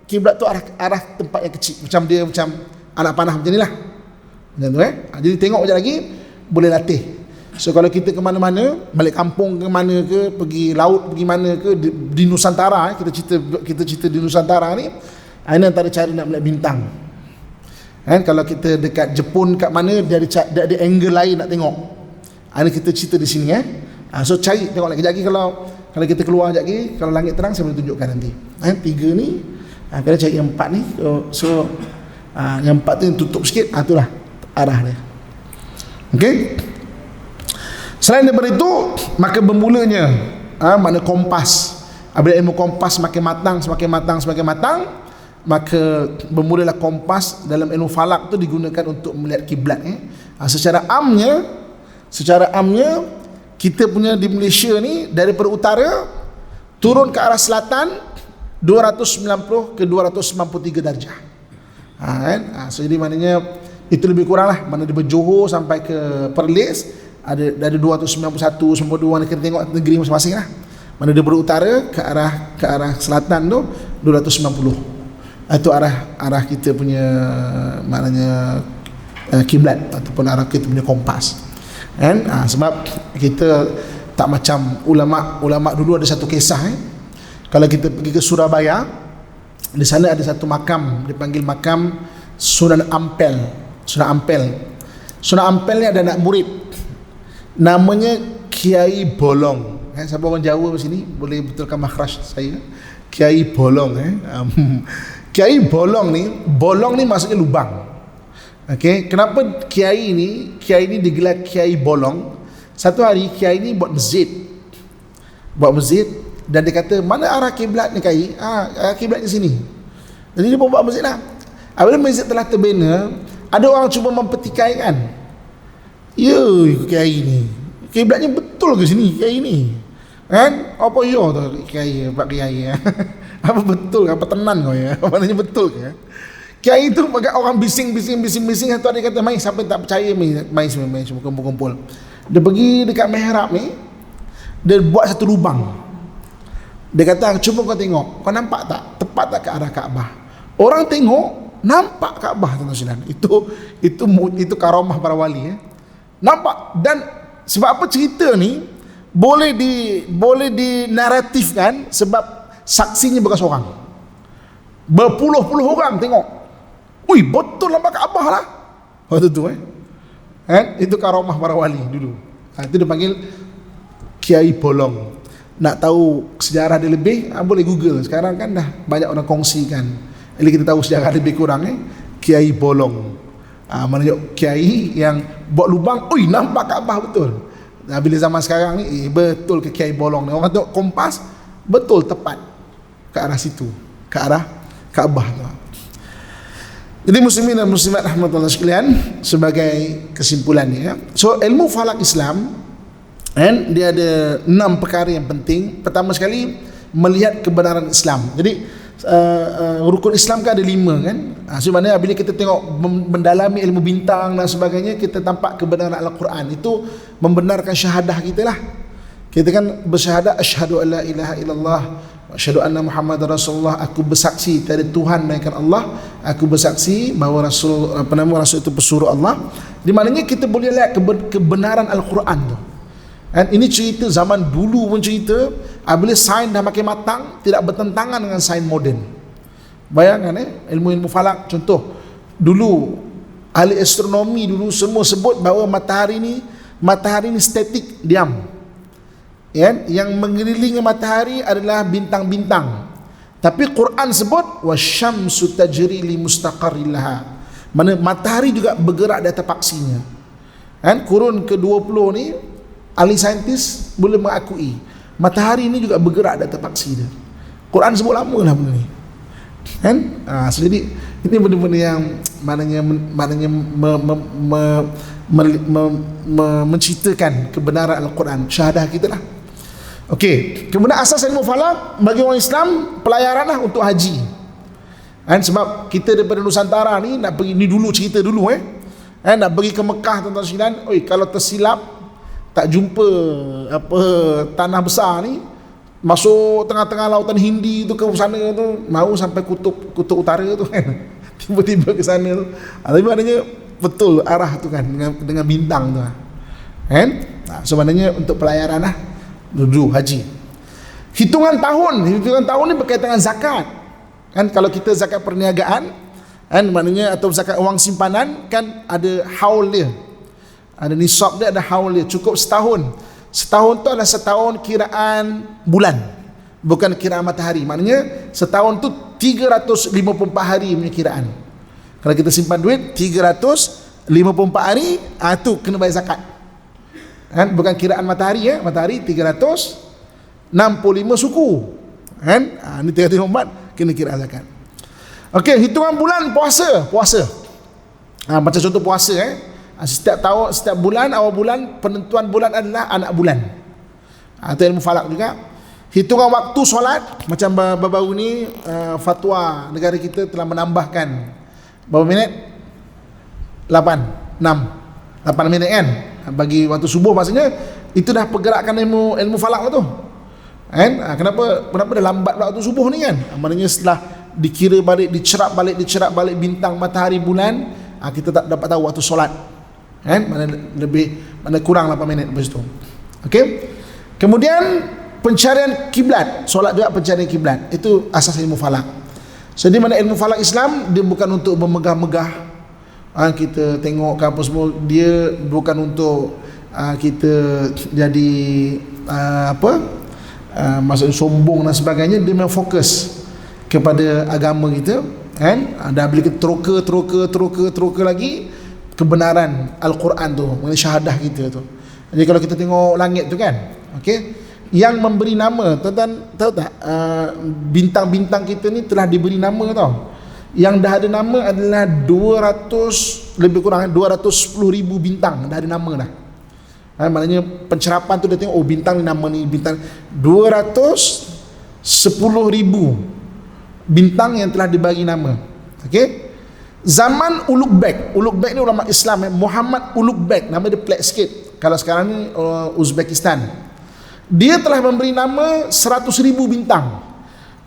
kiblat tu arah tempat yang kecil. Macam dia macam anak panah macam inilah. Macam tu Jadi tengok macam lagi, boleh latih. So kalau kita ke mana-mana, balik kampung ke mana ke, pergi laut pergi mana ke, di Nusantara, kita cerita di Nusantara ni, ini antara cara nak melihat bintang. Kan kalau kita dekat Jepun kat mana, dia ada angle lain nak tengok. Ini kita cerita di sini So cari tengok lagi. Kejap lagi kalau kita keluar sekejap lagi, kalau langit terang saya boleh tunjukkan nanti. 3 ni, kena cari yang 4 ni. So yang 4 tu yang tutup sikit, itulah arah dia. Okey. Selain daripada itu, maka bermulanya makna kompas. Apabila ilmu kompas semakin matang, maka bermulalah kompas dalam ilmu falak tu digunakan untuk melihat kiblat. Secara amnya kita punya di Malaysia ni, daripada utara turun ke arah selatan 290 ke 293 darjah. So jadi maknanya itu lebih kurang lah. Mana dari Johor sampai ke Perlis ada dari 291 sampai 2 kita tengok negeri masing-masing lah. Mana dari utara ke arah selatan tu 290. Itu arah kita punya maknanya kiblat ataupun arah kita punya kompas. Kan? Sebab kita tak macam ulama dulu. Ada satu kisah kalau kita pergi ke Surabaya, di sana ada satu makam, dipanggil makam Sunan Ampel. Sunan Ampel ni ada anak murid namanya Kiai Bolong. Siapa orang Jawa di sini boleh betulkan makhraj saya? Kiai Bolong. Kiai Bolong ni maksudnya lubang. Okey, kenapa kiai ni digelar Kiai Bolong? Satu hari kiai ni buat masjid dan dia kata, mana arah kiblat ni Kiai? Arah kiblat di sini. Jadi dia buat masjid lah. Apabila masjid telah terbina, ada orang cuba mempertikaikan. Ya, kiai ni kiblatnya betul ke sini kiai ni? Kan? Apa ya tu kiai, Pak Kiai? Apa betul ke? Apa tenan kau ya? Maknanya betul ke? Kiai itu agak orang bising. Satu hari kata, mai siapa tak percaya, mai semua kumpul. Dia pergi dekat mihrab ni, dia buat satu lubang. Dia kata, cuba kau tengok, kau nampak tak tepat tak ke arah Kaabah? Orang tengok, nampak Kaabah, tuan-tuan. Itu karamah para wali. Nampak. Dan sebab apa cerita ni boleh dinaratifkan, sebab saksinya bukan seorang, berpuluh-puluh orang tengok. Ui, betul nampak Kaabah lah. Waktu tu itu karamah para wali dulu. Itu dia panggil Kiai Bolong. Nak tahu sejarah dia lebih, boleh Google. Sekarang kan dah banyak orang kongsikan. Jadi kita tahu sejarah lebih kurang. Kiai Bolong. Maknanya kiai yang buat lubang, ui nampak Kaabah betul. Bila zaman sekarang ni, betul ke Kiai Bolong ni? Orang tengok kompas, betul tepat ke arah situ, ke arah Kaabah tu. Jadi muslimin dan muslimat rahmatullah sekalian, sebagai kesimpulannya, so ilmu falak Islam dia ada 6 perkara yang penting. Pertama sekali, melihat kebenaran Islam. Jadi rukun Islam kan ada 5 kan. Sebenarnya bila kita tengok mendalami ilmu bintang dan sebagainya, kita tampak kebenaran Al-Quran itu membenarkan syahadah kita lah. Kita kan bersyahadah asyhadu an la ilaha illallah wa asyhadu anna Muhammadar Rasulullah, aku bersaksi tiada Tuhan melainkan Allah, aku bersaksi bahawa Rasul itu pesuruh Allah. Di mananya kita boleh lihat kebenaran Al-Quran tu. Dan ini cerita zaman dulu pun cerita, bila sains dah makin matang, tidak bertentangan dengan sains moden. Bayangkan ilmu-ilmu falak, contoh dulu ahli astronomi dulu semua sebut bahawa matahari ni statik, diam. Yang mengelilingi matahari adalah bintang-bintang. Tapi Quran sebut wasyamsu tajri li mustaqarrin laha. Mana matahari juga bergerak di atas paksinya. Kurun ke-20 ni ahli saintis boleh mengakui matahari ni juga bergerak di atas paksi dia. Quran sebut lama lah benda ni. Jadi ini benda-benda yang maknanya menceritakan kebenaran Al-Quran, syahadah kita lah. Okey, kemudian asas ilmu falak bagi orang Islam, pelayaran lah untuk haji. Sebab kita daripada Nusantara ni nak pergi, ni dulu cerita dulu nak pergi ke Mekah tuan-tuan sekalian, kalau tersilap tak jumpa tanah besar ni, masuk tengah-tengah lautan Hindi tu ke sana tu, mau sampai kutub utara tu kan. Tiba-tiba ke sana tu. Tapi maknanya betul arah tu kan dengan bintang tu kan. Sebenarnya untuk pelayaran lah dulu haji. Hitungan tahun ni berkaitan dengan zakat. Kan kalau kita zakat perniagaan maknanya atau zakat wang simpanan kan ada haul dia. Ada nisab dia, ada haul dia, cukup setahun. Setahun tu adalah setahun kiraan bulan, bukan kiraan matahari. Maknanya setahun tu 354 hari punya kiraan. Kalau kita simpan duit 354 hari, tu kena bayar zakat. Bukan kiraan matahari matahari 365 suku. Ni 354 kena kira zakat. Okey, hitungan bulan puasa. Macam contoh puasa setiap tahun, setiap bulan, awal bulan, penentuan bulan adalah anak bulan. Itu ilmu falak juga. Hitungan waktu solat, macam baru-baru ni fatwa negara kita telah menambahkan berapa minit? 8 minit kan, bagi waktu subuh. Maksudnya itu dah pergerakan ilmu falak lah tu kenapa dah lambat waktu subuh ni kan. Maknanya setelah dikira balik, dicerap balik bintang, matahari, bulan, kita tak dapat tahu waktu solat mana kurang 8 minit lepas tu. Okey, kemudian pencarian kiblat, solat juga pencarian kiblat, itu asas ilmu falak. Jadi mana ilmu falak Islam dia bukan untuk memegah-megah, kita tengok ke apa semua, dia bukan untuk kita jadi maksudnya sombong dan sebagainya. Dia memang fokus kepada agama kita dah bila kita teroka lagi kebenaran Al-Quran tu, mengenai syahadah kita tu. Jadi kalau kita tengok langit tu kan, okey, yang memberi nama, tuan-tuan tahu tak, bintang-bintang kita ni telah diberi nama tau. Yang dah ada nama adalah 200, lebih kurang 210,000 bintang dah ada nama dah. Maknanya pencerapan tu dia tengok, bintang ni nama ni, bintang 210,000 bintang yang telah dibagi nama. Okey, zaman Ulugh-Beg ni ulama Islam Muhammad Ulugh-Beg, nama dia pelik sikit. Kalau sekarang ni Uzbekistan, dia telah memberi nama 100,000 bintang.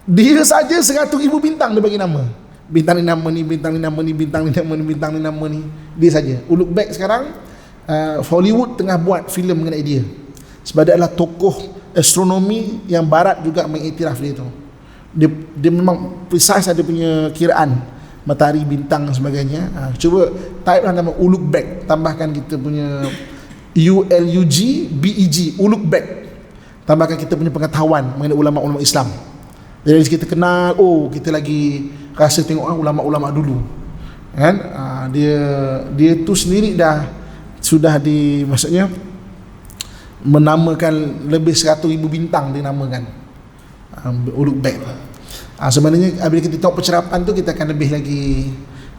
Dia saja 100,000 bintang dia bagi nama. Bintang ni nama ni, bintang ni nama ni, bintang ni nama ni, bintang ni nama ni. Dia saja. Ulugh-Beg sekarang Hollywood tengah buat filem mengenai dia, sebab dia adalah tokoh astronomi yang barat juga mengiktiraf dia tu. Dia memang precise ada punya kiraan matahari, bintang dan sebagainya. Cuba type lah nama Ulugh-Beg, tambahkan kita punya ULUGBEG, Ulugh-Beg, tambahkan kita punya pengetahuan mengenai ulama-ulama Islam. Jadi kita kenal, kita lagi rasa tengok ulama-ulama dulu kan. Dia tu sendiri sudah maksudnya menamakan lebih 100,000 bintang dia namakan Ulugh-Beg. Sebenarnya bila kita tengok pencerapan tu, kita akan lebih lagi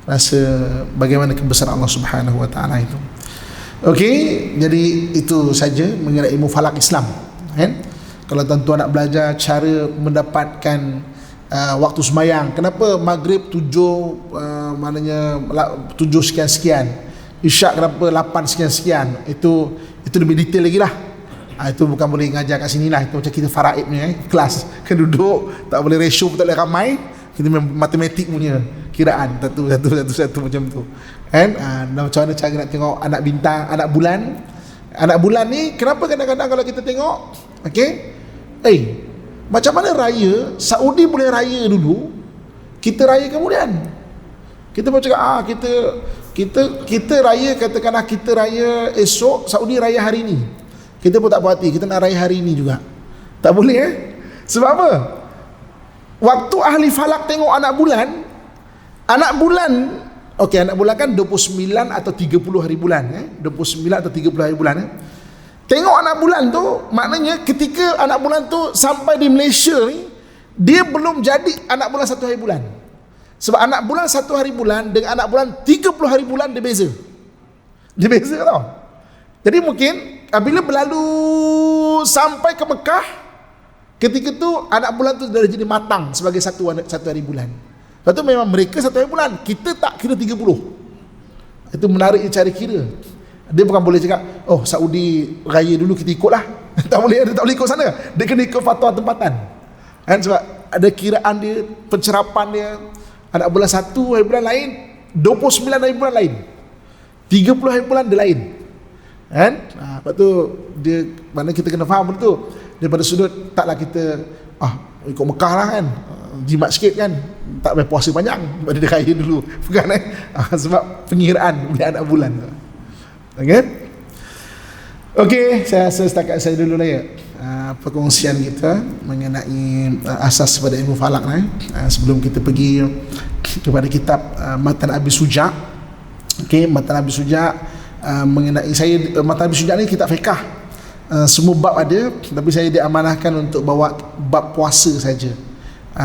rasa bagaimana kebesaran Allah Subhanahu Wa Taala itu. Okey, jadi itu saja mengenai ilmu falak Islam kan. Kalau tuan-tuan nak belajar cara mendapatkan waktu sembahyang, kenapa maghrib 7 maknanya 7 sekian-sekian, isyak kenapa 8 sekian-sekian, itu lebih detail lagi lah. Itu bukan boleh ngajar kat sini lah, itu macam kita faraid punya kelas, kan duduk tak boleh ratio, tak boleh ramai, kita matematik punya kiraan satu macam tu kan. Macam mana cara nak tengok anak bintang, anak bulan ni kenapa kadang-kadang kalau kita tengok macam mana raya Saudi boleh raya dulu, kita raya kemudian. Kita pun cakap kita raya, katakanlah kita raya esok, Saudi raya hari ni, kita pun tak puas hati, kita nak raya hari ni juga, tak boleh sebab apa? Waktu ahli falak tengok anak bulan kan 29 atau 30 hari bulan 29 atau 30 hari bulan Tengok anak bulan tu, maknanya ketika anak bulan tu sampai di Malaysia ni, dia belum jadi anak bulan 1 hari bulan. Sebab anak bulan 1 hari bulan dengan anak bulan 30 hari bulan dia beza. Dia beza tau. Jadi mungkin bila berlalu sampai ke Mekah, ketika tu anak bulan tu dah jadi matang sebagai satu hari bulan. Lepas tu memang mereka 1 hari bulan, kita tak kira 30. Itu menarik cara kira. Dia bukan boleh cakap, oh Saudi raya dulu kita ikut lah. Tak boleh ikut sana. Dia kena ikut fatwa tempatan kan, sebab ada kiraan dia, pencerapan dia. Anak bulan 1 hari bulan lain, 29 hari bulan lain, 30 hari bulan dia lain kan. Lepas tu dia, mana kita kena faham betul daripada sudut, taklah kita ikut Mekah lah kan, jimat sikit kan, tak payah puasa panjang, pada dia raya dulu, bukan sebab pengiraan bila anak bulan tu. Okey, saya rasa setakat saya dulu lah perkongsian kita mengenai asas pada ilmu falak sebelum kita pergi kepada kitab Matan Abi Suja'. Matan Abi Suja' mengenai Matan Abi Suja' ni kitab fiqh, semua bab ada, tapi saya diamanahkan untuk bawa bab puasa saja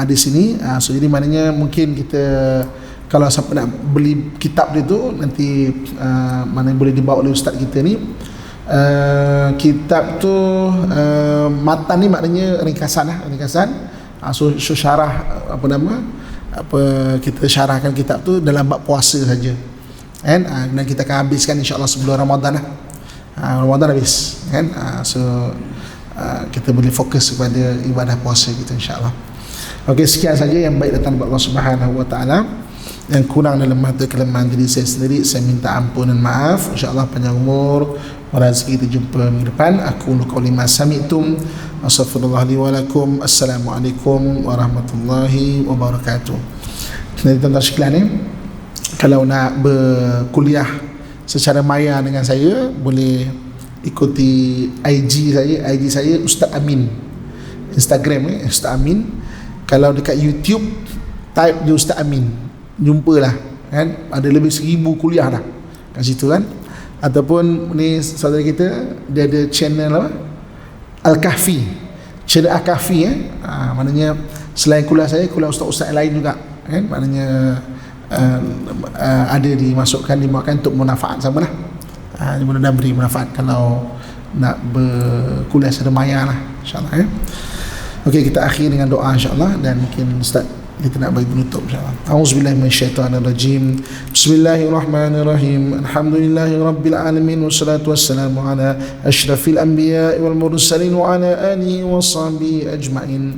di sini. So jadi maknanya mungkin kita, kalau siapa nak beli kitab dia tu nanti mana boleh dibawa oleh ustaz kita ni. Kitab tu matan ni maknanya ringkasan. So syarah kita syarahkan kitab tu dalam bab puasa saja kan, dan kita akan habiskan insya-Allah sebelum Ramadan Ramadan habis kan. So kita boleh fokus kepada ibadah puasa kita insya-Allah. Okey, sekian saja yang baik datang dari Allah Subhanahu wa taala, yang kurang dalam mata kelemahan diri saya sendiri saya minta ampun dan maaf. InsyaAllah panjang umur, rezeki kita jumpa minggu depan. Aku qauli ma sami'tum, astaghfirullah li wa lakum. Assalamualaikum warahmatullahi wabarakatuh. Jadi tuan-tuan sekalian kalau nak berkuliah secara maya dengan saya, boleh ikuti IG saya Ustaz Amin, Instagram Ustaz Amin. Kalau dekat YouTube type je Ustaz Amin, jumpalah kan, ada lebih 1000 kuliah dah kat situ kan. Ataupun ni saudara kita, dia ada channel Al-Kahfi, channel Al-Kahfi maknanya selain kuliah saya, kuliah ustaz-ustaz lain juga kan, maknanya ada dimasukkan, dimakan untuk manfaat sama lah. Mudah-mudahan beri manfaat kalau nak berkuliah secara maya lah insyaAllah Okey, kita akhir dengan doa insyaAllah, dan mungkin Ustaz kita nak bagi penutup insyaAllah. A'udzubillahi minasyaitanirrajim. Bismillahirrahmanirrahim. Alhamdulillahirabbil alamin, wassalatu wassalamu ala asyrafil anbiya'i wal mursalin wa ala alihi wa sahbihi ajma'in.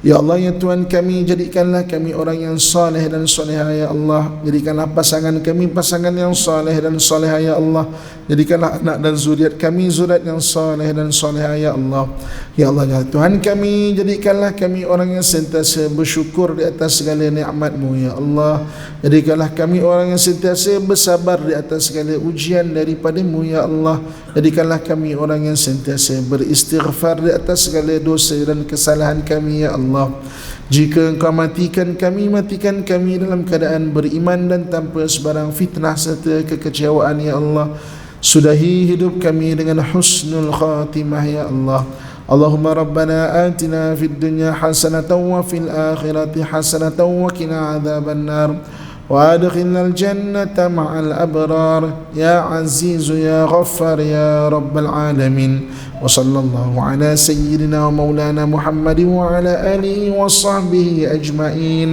Ya Allah, ya Tuhan kami, jadikanlah kami orang yang saleh dan salehah ya Allah. Jadikanlah pasangan kami pasangan yang saleh dan salehah ya Allah. Jadikanlah anak dan zuriat kami zuriat yang saleh dan salehah ya Allah. Ya Allah, ya Tuhan kami, jadikanlah kami orang yang sentiasa bersyukur di atas segala nikmat-Mu ya Allah. Jadikanlah kami orang yang sentiasa bersabar di atas segala ujian daripada-Mu ya Allah. Jadikanlah kami orang yang sentiasa beristighfar di atas segala dosa dan kesalahan kami ya Allah. Jika Engkau matikan kami dalam keadaan beriman dan tanpa sebarang fitnah serta kekecewaan ya Allah. Sudahi hidup kami dengan husnul khatimah ya Allah. Allahumma rabbana atina fid dunya hasanatan wa fil akhirati hasanatan wa qina adzabannar. وأدخلنا الجنة مع الأبرار يا عزيز يا غفار يا رب العالمين. وصلى الله على سيدنا ومولانا محمد وعلى آله وصحبه أجمعين.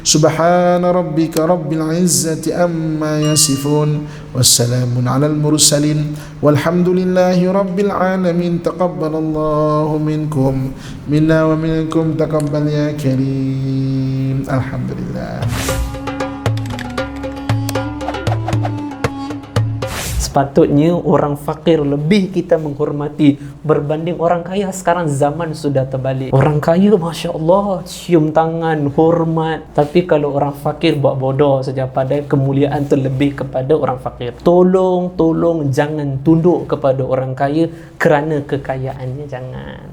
سبحان ربك رب العزة أما يصفون والسلام على المرسلين والحمد لله رب العالمين. تقبل الله منكم منا ومنكم تقبل يا كريم. الحمد لله. Sepatutnya orang fakir lebih kita menghormati berbanding orang kaya. Sekarang zaman sudah terbalik. Orang kaya Masya Allah cium tangan, hormat. Tapi kalau orang fakir buat bodoh saja. Padahal kemuliaan tu lebih kepada orang fakir. Tolong jangan tunduk kepada orang kaya kerana kekayaannya, jangan.